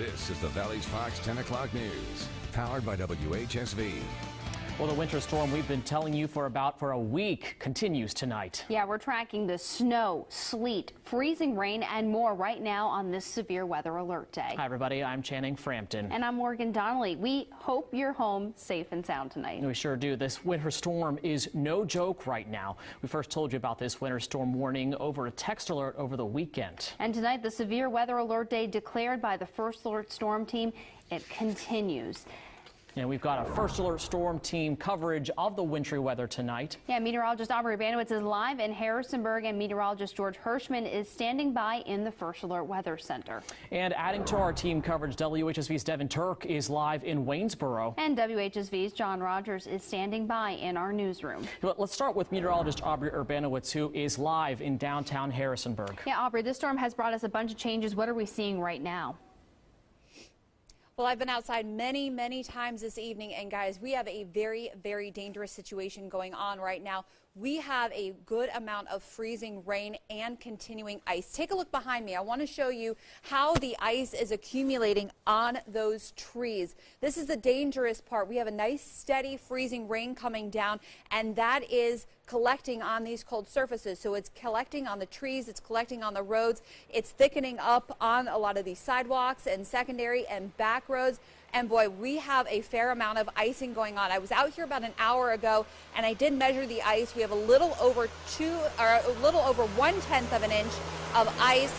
This is the Valley's Fox 10 o'clock news, powered by WHSV. Well, the winter storm we've been telling you for a week continues tonight. Yeah, we're tracking the snow, sleet, freezing rain, and more right now on this severe weather alert day. Hi, everybody. I'm Channing Frampton. And I'm Morgan Donnelly. We hope you're home safe and sound tonight. We sure do. This winter storm is no joke right now. We first told you about this winter storm warning over a text alert over the weekend. And tonight, the severe weather alert day declared by the First Alert Storm Team, it continues. And we've got a First Alert Storm Team coverage of the wintry weather tonight. Yeah, meteorologist Aubrey Urbanowitz is live in Harrisonburg, and meteorologist George Hirschman is standing by in the First Alert Weather Center. And adding to our team coverage, WHSV's Devin Turk is live in Waynesboro. And WHSV's John Rogers is standing by in our newsroom. Let's start with meteorologist Aubrey Urbanowitz, who is live in downtown Harrisonburg. Yeah, Aubrey, this storm has brought us a bunch of changes. What are we seeing right now? Well, I've been outside many times this evening, and guys, we have a very dangerous situation going on right now. We have a good amount of freezing rain and continuing ice. Take a look behind me. I want to show you how the ice is accumulating on those trees. This is the dangerous part. We have a nice steady freezing rain coming down, and that is collecting on these cold surfaces. So it's collecting on the trees, it's collecting on the roads, it's thickening up on a lot of these sidewalks and secondary and back roads. And boy, we have a fair amount of icing going on. I was out here about an hour ago, and I did measure the ice. We have a little over 1/10 of an inch of ice.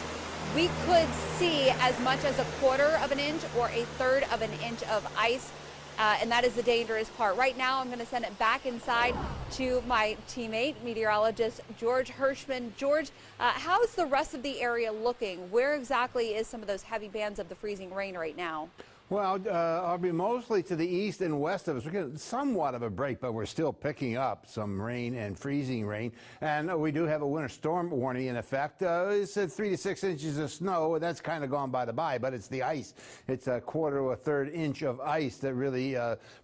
We could see as much as 1/4 of an inch or 1/3 of an inch of ice. And that is the dangerous part. Right now, I'm going to send it back inside to my teammate, meteorologist George Hirschman. George, how's the rest of the area looking? Where exactly is some of those heavy bands of the freezing rain right now? Well, I'll be mostly to the east and west of us. We're getting somewhat of a break, but we're still picking up some rain and freezing rain. And we do have a winter storm warning in effect. It's 3 to 6 inches of snow. That's kind of gone by the by, but it's the ice. It's 1/4 to 1/3 inch of ice that really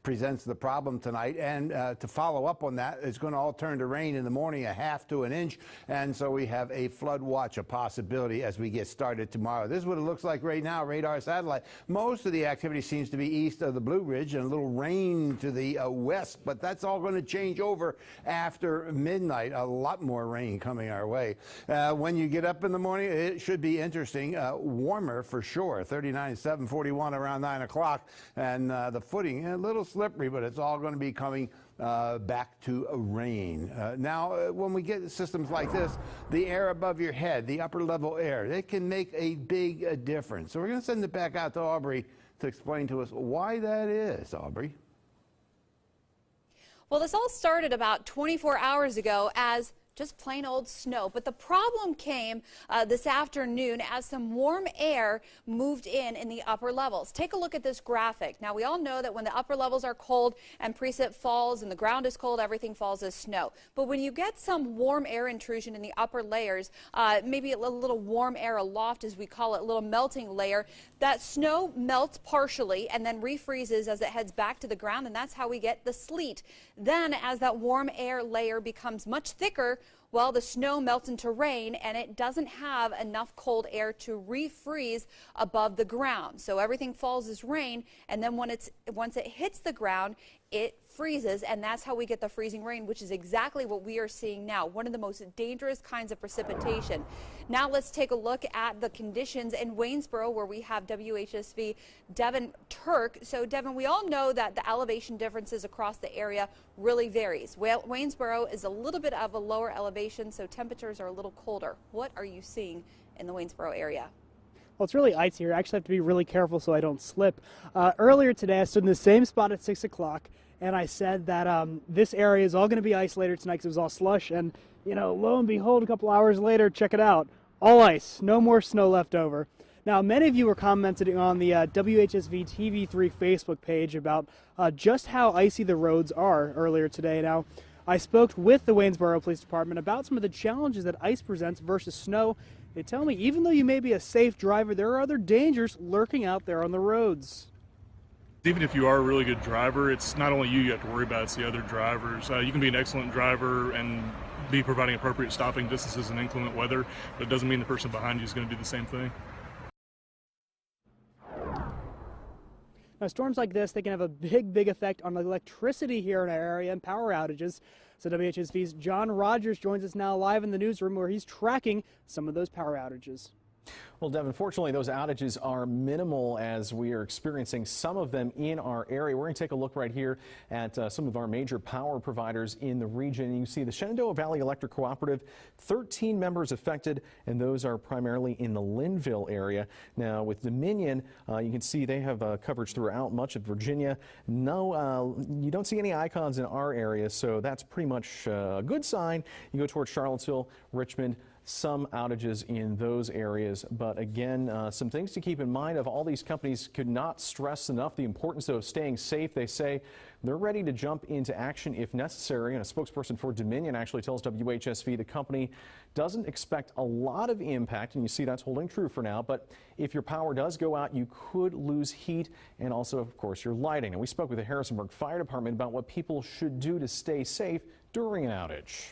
presents the problem tonight. And to follow up on that, it's going to all turn to rain in the morning, 1/2 to an inch. And so we have a flood watch, a possibility as we get started tomorrow. This is what it looks like right now, radar satellite. Most of the activity seems to be east of the Blue Ridge and a little rain to the west, but that's all going to change over after midnight. A lot more rain coming our way. When you get up in the morning, it should be interesting. Warmer for sure. 39.7, 41 around 9 o'clock. And the footing, a little slippery, but it's all going to be coming back to rain. Now, when we get systems like this, the air above your head, the upper level air, it can make a big difference. So we're going to send it back out to Aubrey to explain to us why that is. Aubrey. Well, this all started about 24 hours ago as just plain old snow. But the problem came this afternoon as some warm air moved in the upper levels. Take a look at this graphic. Now, we all know that when the upper levels are cold and precip falls and the ground is cold, everything falls as snow. But when you get some warm air intrusion in the upper layers, maybe a little warm air aloft, as we call it, a little melting layer, that snow melts partially and then refreezes as it heads back to the ground, and that's how we get the sleet. Then, as that warm air layer becomes much thicker, well, the snow melts into rain, and it doesn't have enough cold air to refreeze above the ground. So everything falls as rain, and then once it hits the ground, it freezes, and that's how we get the freezing rain, which is exactly what we are seeing now, one of the most dangerous kinds of precipitation. Now let's take a look at the conditions in Waynesboro, where we have WHSV Devin Turk. So Devin, we all know that the elevation differences across the area really varies. Waynesboro is a little bit of a lower elevation, so temperatures are a little colder. What are you seeing in the Waynesboro area? Well, it's really icy here. I actually have to be really careful so I don't slip. Earlier today, I stood in the same spot at 6 o'clock, and I said that this area is all going to be ice later tonight because it was all slush. And, you know, lo and behold, a couple hours later, check it out. All ice. No more snow left over. Now, many of you were commenting on the WHSV TV3 Facebook page about just how icy the roads are earlier today. Now, I spoke with the Waynesboro Police Department about some of the challenges that ice presents versus snow. They tell me even though you may be a safe driver, there are other dangers lurking out there on the roads. Even if you are a really good driver, it's not only you have to worry about, it's the other drivers. You can be an excellent driver and be providing appropriate stopping distances in inclement weather, but it doesn't mean the person behind you is going to do the same thing. Now, storms like this, they can have a big effect on the electricity here in our area and power outages. So WHSV's John Rogers joins us now live in the newsroom where he's tracking some of those power outages. Well, Devin, fortunately, those outages are minimal as we are experiencing some of them in our area. We're going to take a look right here at some of our major power providers in the region. You see the Shenandoah Valley Electric Cooperative, 13 members affected, and those are primarily in the Linville area. Now, with Dominion, you can see they have coverage throughout much of Virginia. No, you don't see any icons in our area, so that's pretty much a good sign. You go towards Charlottesville, Richmond, some outages in those areas. But again, some things to keep in mind. Of all these companies could not stress enough the importance of staying safe. They say they're ready to jump into action if necessary. And a spokesperson for Dominion actually tells WHSV the company doesn't expect a lot of impact. And you see that's holding true for now. But if your power does go out, you could lose heat and also, of course, your lighting. And we spoke with the Harrisonburg Fire Department about what people should do to stay safe during an outage.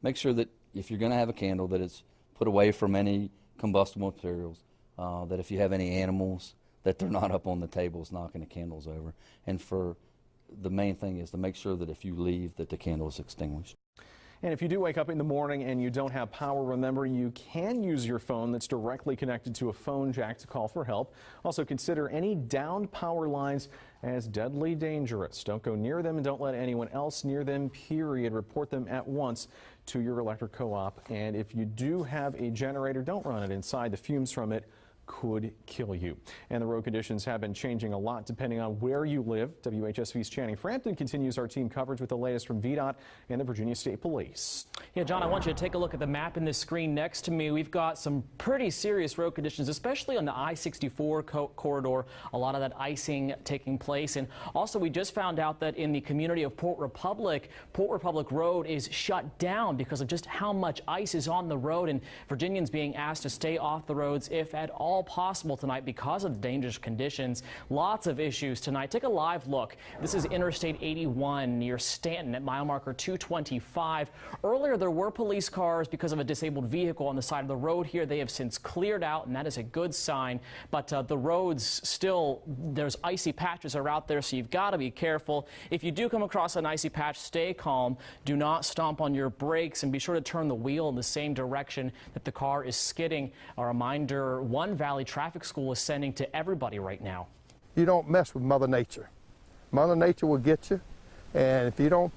Make sure that if you're going to have a candle, that it's put away from any combustible materials, that if you have any animals, that they're not up on the tables knocking the candles over. And for the main thing is to make sure that if you leave, that the candle is extinguished. And if you do wake up in the morning and you don't have power, remember you can use your phone that's directly connected to a phone jack to call for help. Also consider any downed power lines as deadly dangerous. Don't go near them and don't let anyone else near them, period. Report them at once to your electric co-op. And if you do have a generator, don't run it inside. The fumes from it could kill you. And the road conditions have been changing a lot depending on where you live. WHSV's Channing Frampton continues our team coverage with the latest from VDOT and the Virginia State Police. Yeah, John, I want you to take a look at the map in the screen next to me. We've got some pretty serious road conditions, especially on the I-64 corridor. A lot of that icing taking place. And also, we just found out that in the community of Port Republic Road is shut down because of just how much ice is on the road. And Virginians being asked to stay off the roads if at all possible tonight because of the dangerous conditions. Lots of issues tonight. Take a live look. This is Interstate 81 near Stanton at mile marker 225. Earlier there were police cars because of a disabled vehicle on the side of the road here. They have since cleared out, and that is a good sign. But the roads still, there's icy patches are out there, so you've got to be careful. If you do come across an icy patch, stay calm. Do not stomp on your brakes, and be sure to turn the wheel in the same direction that the car is skidding. A reminder, One Valley Traffic School is sending to everybody right now. You don't mess with Mother Nature. Mother Nature will get you, and if you don't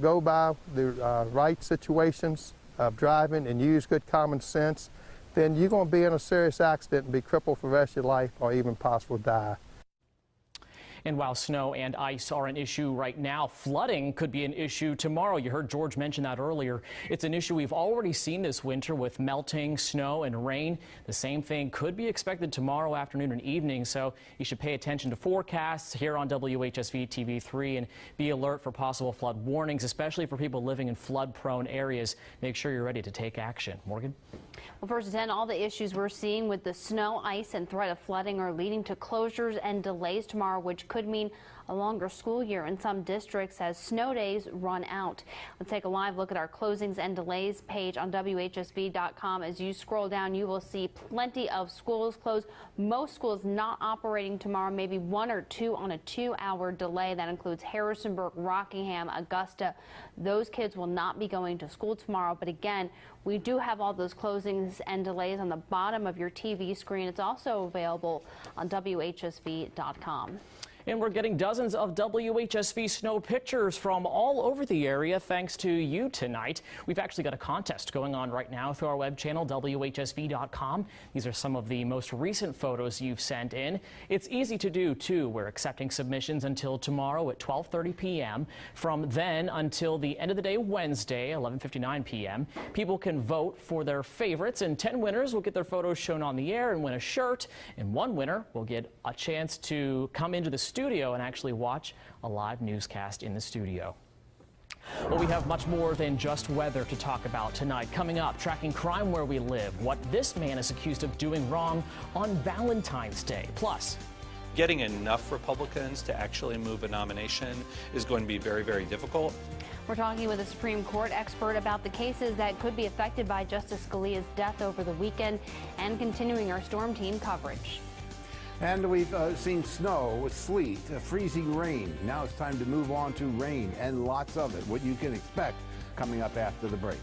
go by the right situations of driving and use good common sense, then you're going to be in a serious accident and be crippled for the rest of your life or even possibly die. And while snow and ice are an issue right now, flooding could be an issue tomorrow. You heard George mention that earlier. It's an issue we've already seen this winter with melting snow and rain. The same thing could be expected tomorrow afternoon and evening, so you should pay attention to forecasts here on WHSV TV3 and be alert for possible flood warnings, especially for people living in flood-prone areas. Make sure you're ready to take action. Morgan? Well, first at 10, all the issues we're seeing with the snow, ice, and threat of flooding are leading to closures and delays tomorrow, which could mean a longer school year in some districts as snow days run out. Let's take a live look at our closings and delays page on WHSV.com. As you scroll down, you will see plenty of schools closed. Most schools not operating tomorrow, maybe one or two on a 2-hour delay. That includes Harrisonburg, Rockingham, Augusta. Those kids will not be going to school tomorrow. But again, we do have all those closings and delays on the bottom of your TV screen. It's also available on WHSV.com. And we're getting dozens of WHSV snow pictures from all over the area thanks to you tonight. We've actually got a contest going on right now through our web channel, WHSV.com. These are some of the most recent photos you've sent in. It's easy to do, too. We're accepting submissions until tomorrow at 12:30 p.m. From then until the end of the day Wednesday, 11:59 p.m., people can vote for their favorites, and 10 winners will get their photos shown on the air and win a shirt, and one winner will get a chance to come into the studio and actually watch a live newscast in the studio. Well, we have much more than just weather to talk about tonight. Coming up, tracking crime where we live, what this man is accused of doing wrong on Valentine's Day. Plus, getting enough Republicans to actually move a nomination is going to be very, very difficult. We're talking with a Supreme Court expert about the cases that could be affected by Justice Scalia's death over the weekend and continuing our storm team coverage. And we've seen snow, sleet, freezing rain. Now it's time to move on to rain and lots of it, what you can expect coming up after the break.